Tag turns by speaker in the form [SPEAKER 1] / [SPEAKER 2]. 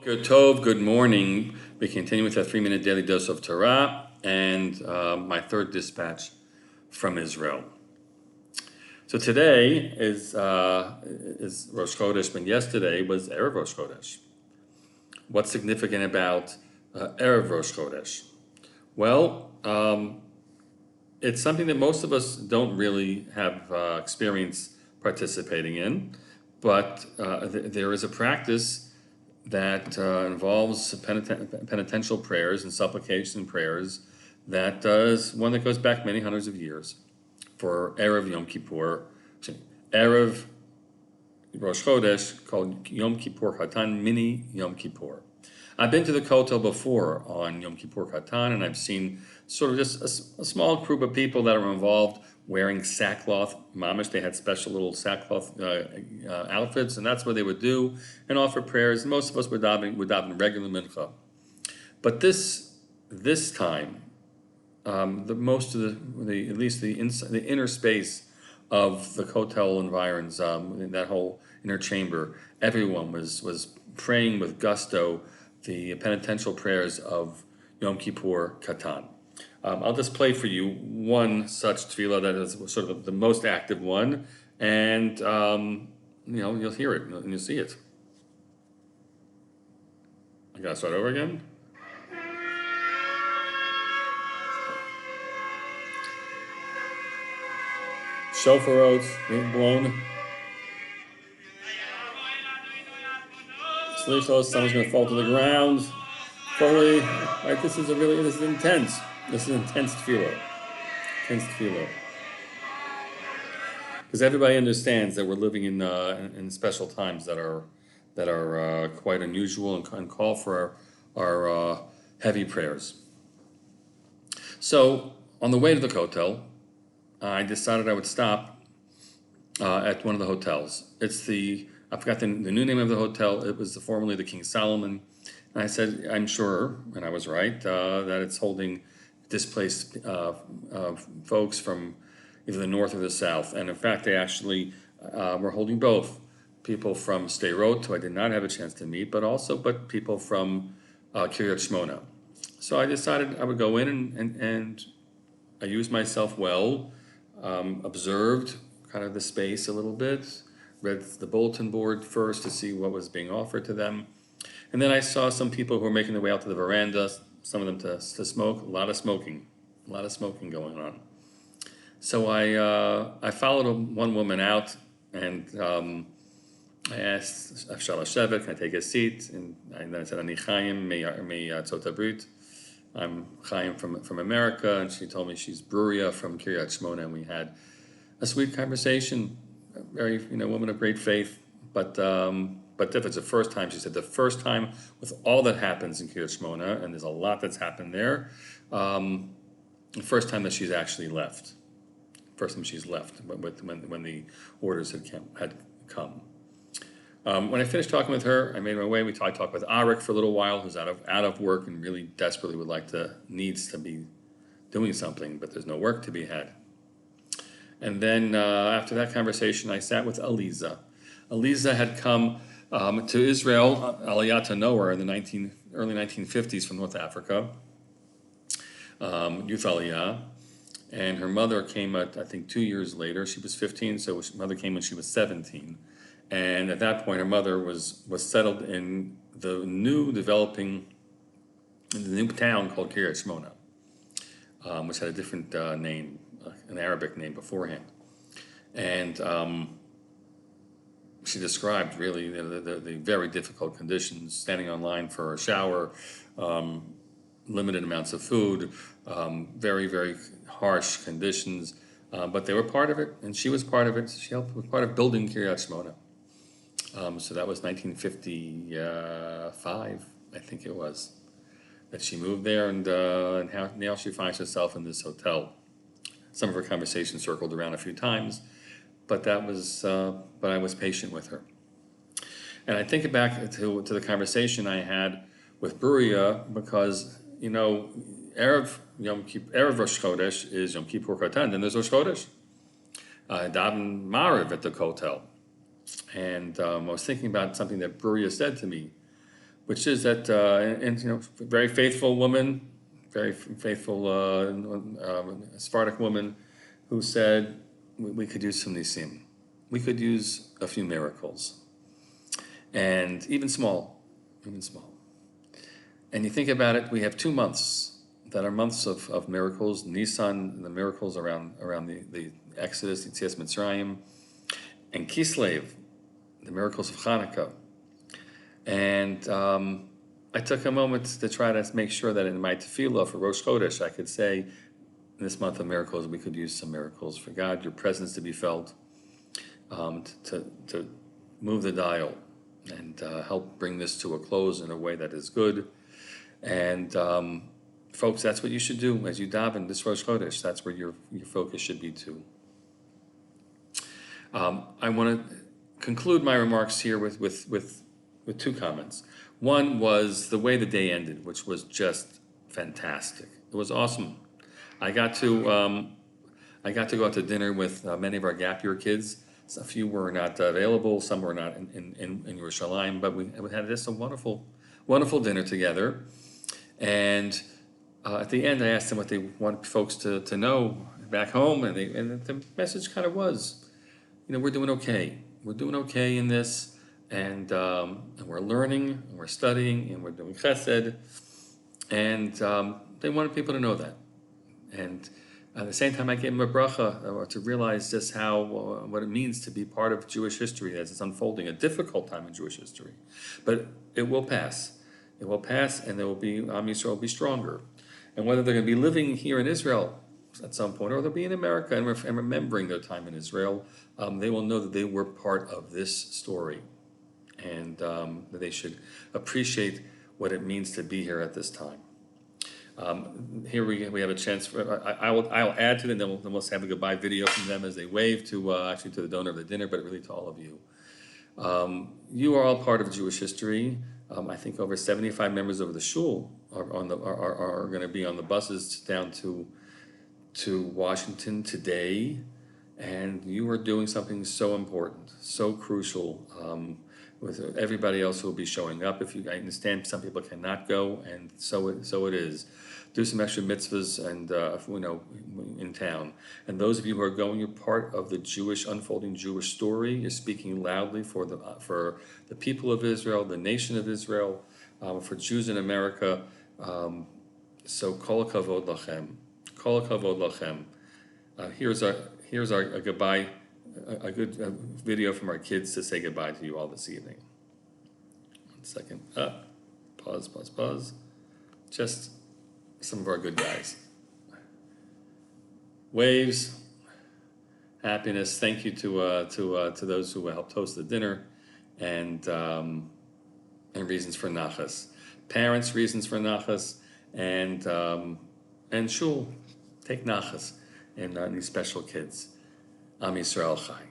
[SPEAKER 1] Good Tov, good morning. We continue with our 3-minute daily dose of Torah and my third dispatch from Israel. So today is Rosh Chodesh, but yesterday was Erev Rosh Chodesh. What's significant about Erev Rosh Chodesh? Well, it's something that most of us don't really have experience participating in, but there is a practice that involves penitential prayers and supplication prayers that is one that goes back many hundreds of years for Erev Yom Kippur, Erev Rosh Chodesh, called Yom Kippur Kattan, Mini Yom Kippur. I've been to the Kotel before on Yom Kippur Kattan, and I've seen sort of just a small group of people that are involved wearing sackcloth mamish. They had special little sackcloth outfits, and that's what they would do and offer prayers. Most of us would daven regular mincha. But this time, most of the at least the inner space of the Kotel environs, in that whole inner chamber, everyone was praying with gusto the penitential prayers of Yom Kippur Kattan. I'll just play for you one such tefillah that is sort of the most active one, and you'll hear it and you'll see it. I gotta start over again. Shofar oaths being blown. Slichos, someone's going to fall to the ground. Fully, right? This is intense. This is intense tefillah. Intense tefillah. Because everybody understands that we're living in special times that are quite unusual and call for our heavy prayers. So on the way to the Kotel, I decided I would stop at one of the hotels. I forgot the new name of the hotel. It was formerly the King Solomon. And I said, I'm sure, and I was right, that it's holding displaced folks from either the north or the south. And in fact, they actually were holding both. People from Sderot, who I did not have a chance to meet, but people from Kiryat Shmona. So I decided I would go in and I used myself well, observed kind of the space a little bit, read the bulletin board first to see what was being offered to them. And then I saw some people who were making their way out to the veranda, some of them to smoke, a lot of smoking going on. So I followed one woman out, and I asked, Afshal Hashevet, can I take a seat? And then I said, Ani Chaim me Tzot Brit. I'm Chaim from America, and she told me she's Bruriah from Kiryat Shmona, and we had a sweet conversation. Very, woman of great faith, but if it's the first time, she said, the first time with all that happens in Kiryat Shmona, and there's a lot that's happened there, the first time that she's actually left. First time she's left when the orders had come. When I finished talking with her, I made my way. I talked with Arik for a little while, who's out of work and really desperately needs to be doing something, but there's no work to be had. And then after that conversation, I sat with Aliza. Aliza had come to Israel, Aliyah to nowhere, in the early 1950s from North Africa, youth Aliyah. And her mother came, I think, 2 years later. She was 15, so her mother came when she was 17. And at that point, her mother was settled in the new town called Kiryat Shmona, which had a different name, an Arabic name beforehand. And she described really the very difficult conditions, standing on line for a shower, limited amounts of food, very, very harsh conditions. But they were part of it, and she was part of it. She was part of building Kiryat Shmona. So that was 1955, I think it was, that she moved there, and now she finds herself in this hotel. Some of her conversations circled around a few times, but I was patient with her. And I think back to the conversation I had with Bruriah, because Erev Rosh Chodesh is Yom Kippur Kattan, then there's Rosh Chodesh. Daven Mariv at the Kotel. And I was thinking about something that Bruriah said to me which is that, and very faithful woman, very faithful Sephardic woman, who said we could use some nisim, we could use a few miracles, and even small, even small. And you think about it, we have 2 months that are months of miracles. Nisan, the miracles around the Exodus, Yetzias Mitzrayim, and Kislev, the miracles of Hanukkah. And I took a moment to try to make sure that in my tefillah for Rosh Chodesh, I could say, in this month of miracles, we could use some miracles for God, your presence to be felt, to move the dial and help bring this to a close in a way that is good. And folks, that's what you should do as you daven this Rosh Chodesh. That's where your focus should be too. I want to conclude my remarks here with two comments. One was the way the day ended, which was just fantastic. It was awesome. I got to go out to dinner with many of our gap year kids. A few were not available, some were not in Yerushalayim, but we had just a wonderful dinner together. And at the end, I asked them what they want folks to know back home, and the message kind of was, we're doing okay. We're doing okay in this, and we're learning, and we're studying, and we're doing chesed, and they wanted people to know that. And at the same time, I gave them a bracha to realize just what it means to be part of Jewish history as it's unfolding, a difficult time in Jewish history. But it will pass. It will pass, and Am Yisrael will be stronger. And whether they're going to be living here in Israel at some point, or they'll be in America and remembering their time in Israel, they will know that they were part of this story, and that they should appreciate what it means to be here at this time. Here we have a chance. I'll add to them. Then we'll have a goodbye video from them as they wave to the donor of the dinner, but really to all of you. You are all part of Jewish history. I think over 75 members of the shul are going to be on the buses down to Washington today, and you are doing something so important, so crucial. With everybody else who will be showing up. I understand some people cannot go, and so it is. Do some extra mitzvahs and in town. And those of you who are going, you're part of the unfolding Jewish story. You're speaking loudly for the people of Israel, the nation of Israel, for Jews in America. So kol kavod lachem, kol kavod lachem. Here's our goodbye. A good video from our kids to say goodbye to you all this evening. 1 second. Pause. Just some of our good guys. Waves, happiness. Thank you to those who helped host the dinner, and reasons for nachas. Parents, reasons for nachas, and shul, take nachas, and these special kids. Am Yisrael Chai.